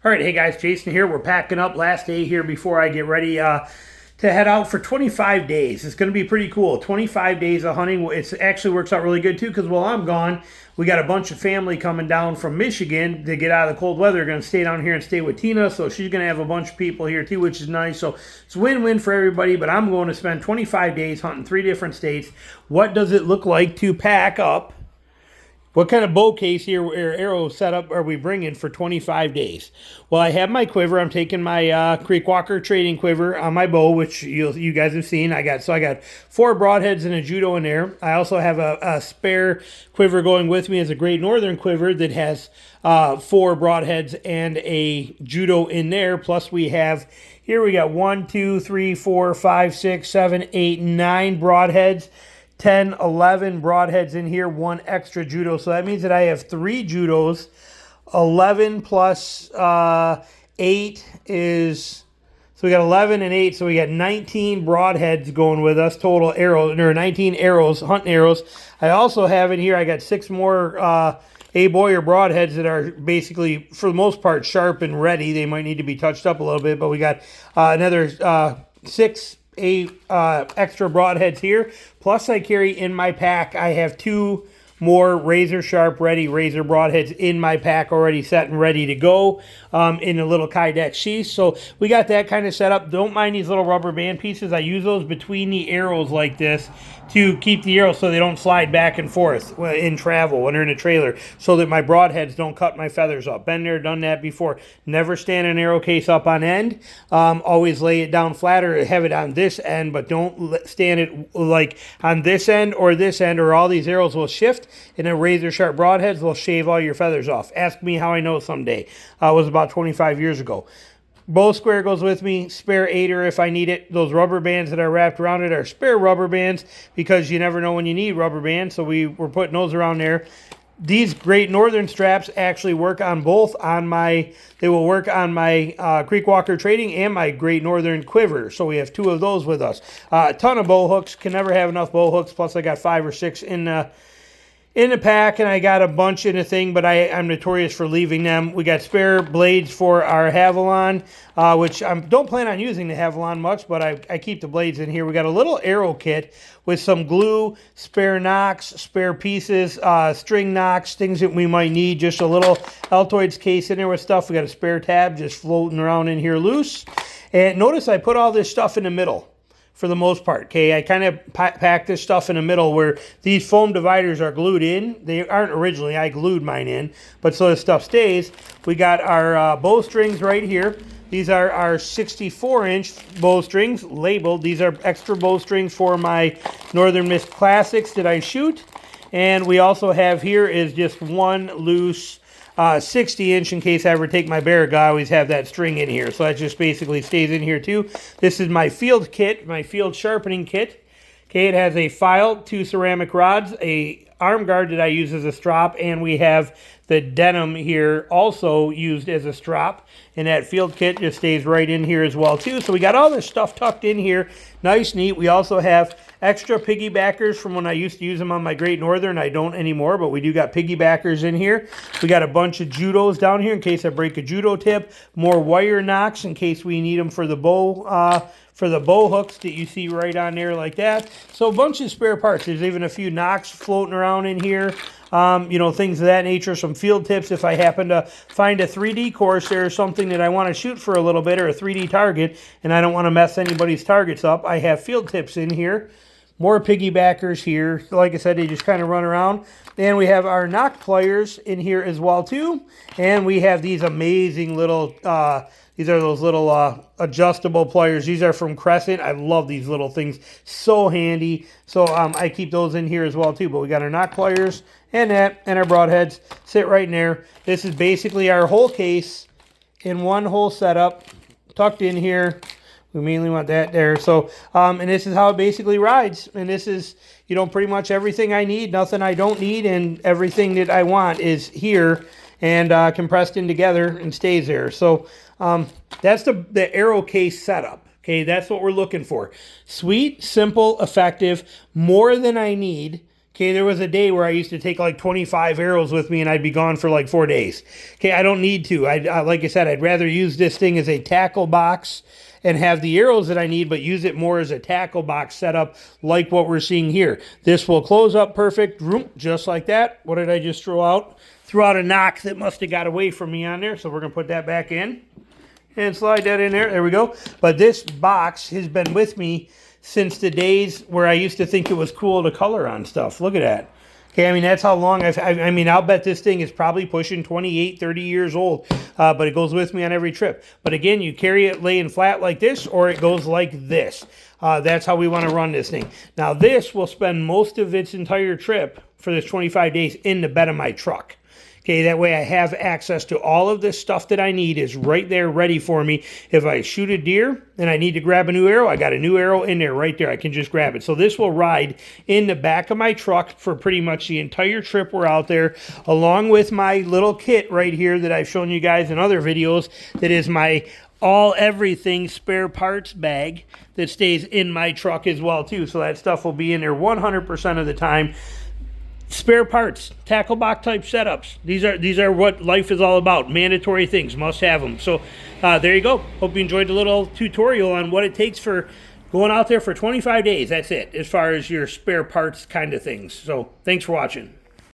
All right, hey guys, Jason here. We're packing up last day here before I get ready to head out for 25 days. It's going to be pretty cool. 25 days of hunting. It actually works out really good too because while I'm gone, we got a bunch of family coming down from Michigan to get out of the cold weather. They're going to stay down here and stay with Tina, so she's going to have a bunch of people here too, which is nice. So it's win-win for everybody, but I'm going to spend 25 days hunting 3 different states. What does it look like to pack up? What kind of bow case here or arrow setup are we bringing for 25 days? Well, I have my quiver. I'm taking my Tradtrackr trading quiver on my bow, which you guys have seen. I got 4 broadheads and a judo in there. I also have a spare quiver going with me as a Great Northern quiver that has 4 broadheads and a judo in there. Plus we have, here we got 1, 2, 3, 4, 5, 6, 7, 8, 9 broadheads. 10, 11 broadheads in here, 1 extra judo. So that means that I have 3 judos. 11 plus 8 is, so we got 11 and 8, so we got 19 broadheads going with us, total arrows, or 19 arrows, hunting arrows. I also have in here, I got 6 more A-Boyer broadheads that are basically, for the most part, sharp and ready. They might need to be touched up a little bit, but we got another 6 extra broadheads here. Plus I carry in my pack, I have 2 more razor sharp ready razor broadheads in my pack already set and ready to go in a little Kydex sheath. So we got that kind of set up. Don't mind these little rubber band pieces. I use those between the arrows like this to keep the arrows so they don't slide back and forth in travel when they're in a trailer, so that my broadheads don't cut my feathers up. Been there, done that before. Never stand an arrow case up on end. Always lay it down flatter, have it on this end, but don't stand it like on this end, or all these arrows will shift, and then razor sharp broadheads will shave all your feathers off. Ask me how I know someday. It was about 25 years ago. Bow square goes with me, spare aider if I need it. Those rubber bands that are wrapped around it are spare rubber bands because you never know when you need rubber bands, so we're putting those around there. These Great Northern straps actually work on both they will work on my Tradtrackr trading and my Great Northern quiver, so we have 2 of those with us. A ton of bow hooks, can never have enough bow hooks, plus I got 5 or 6 in the pack, and I got a bunch in a thing, but I'm notorious for leaving them. We got spare blades for our Havalon, which I don't plan on using the Havalon much, but I keep the blades in here. We got a little arrow kit with some glue, spare nocks, spare pieces, string nocks, things that we might need. Just a little Altoids case in there with stuff. We got a spare tab just floating around in here loose. And notice I put all this stuff in the middle. For the most part, okay? I kind of pack this stuff in the middle where these foam dividers are glued in. They aren't originally, I glued mine in, but so this stuff stays. We got our bowstrings right here. These are our 64-inch bowstrings labeled. These are extra bowstrings for my Northern Mist Classics that I shoot. And we also have here is just 1 loose 60-inch in case I ever take my bear. I always have that string in here, so that just basically stays in here too. This is my field kit, my field sharpening kit. Okay, it has a file, 2 ceramic rods, a arm guard that I use as a strop, and we have the denim here also used as a strap, and that field kit just stays right in here as well too. So we got all this stuff tucked in here, nice, neat. We also have extra piggybackers from when I used to use them on my Great Northern. I don't anymore, but we do got piggybackers in here. We got a bunch of judos down here in case I break a judo tip. More wire nocks in case we need them for the bow hooks that you see right on there like that. So a bunch of spare parts. There's even a few nocks floating around in here. Things of that nature. Some field tips if I happen to find a 3D course there or something that I want to shoot for a little bit, or a 3D target, and I don't want to mess anybody's targets up. I have field tips in here. More piggybackers here. Like I said, they just kind of run around. And we have our knock pliers in here as well too. And we have these amazing little, these are those little adjustable pliers. These are from Crescent. I love these little things. So handy. So I keep those in here as well too. But we got our knock pliers and that, and our broadheads sit right in there. This is basically our whole case in one whole setup, tucked in here. We mainly want that there. So, and this is how it basically rides. And this is, pretty much everything I need, nothing I don't need, and everything that I want is here and compressed in together and stays there. So that's the arrow case setup. Okay, that's what we're looking for. Sweet, simple, effective, more than I need. Okay, there was a day where I used to take like 25 arrows with me and I'd be gone for like 4 days. Okay, I don't need to. Like I said, I'd rather use this thing as a tackle box and have the arrows that I need, but use it more as a tackle box setup like what we're seeing here. This will close up perfect, just like that. What did I just throw out? Threw out a knock that must have got away from me on there, so we're going to put that back in and slide that in there. There we go. But this box has been with me since the days where I used to think it was cool to color on stuff. Look at that. Okay, I mean, that's how long I mean, I'll bet this thing is probably pushing 28, 30 years old, but it goes with me on every trip. But again, you carry it laying flat like this, or it goes like this. That's how we want to run this thing. Now, this will spend most of its entire trip for this 25 days in the bed of my truck. Okay, that way I have access to all of this stuff that I need is right there ready for me. If I shoot a deer and I need to grab a new arrow, I got a new arrow in there right there. I can just grab it. So this will ride in the back of my truck for pretty much the entire trip we're out there, along with my little kit right here that I've shown you guys in other videos. That is my everything spare parts bag that stays in my truck as well too. So that stuff will be in there 100% of the time. Spare parts, tackle box type setups. These are what life is all about. Mandatory things, must have them. So there you go. Hope you enjoyed the little tutorial on what it takes for going out there for 25 days. That's it, as far as your spare parts kind of things. So thanks for watching.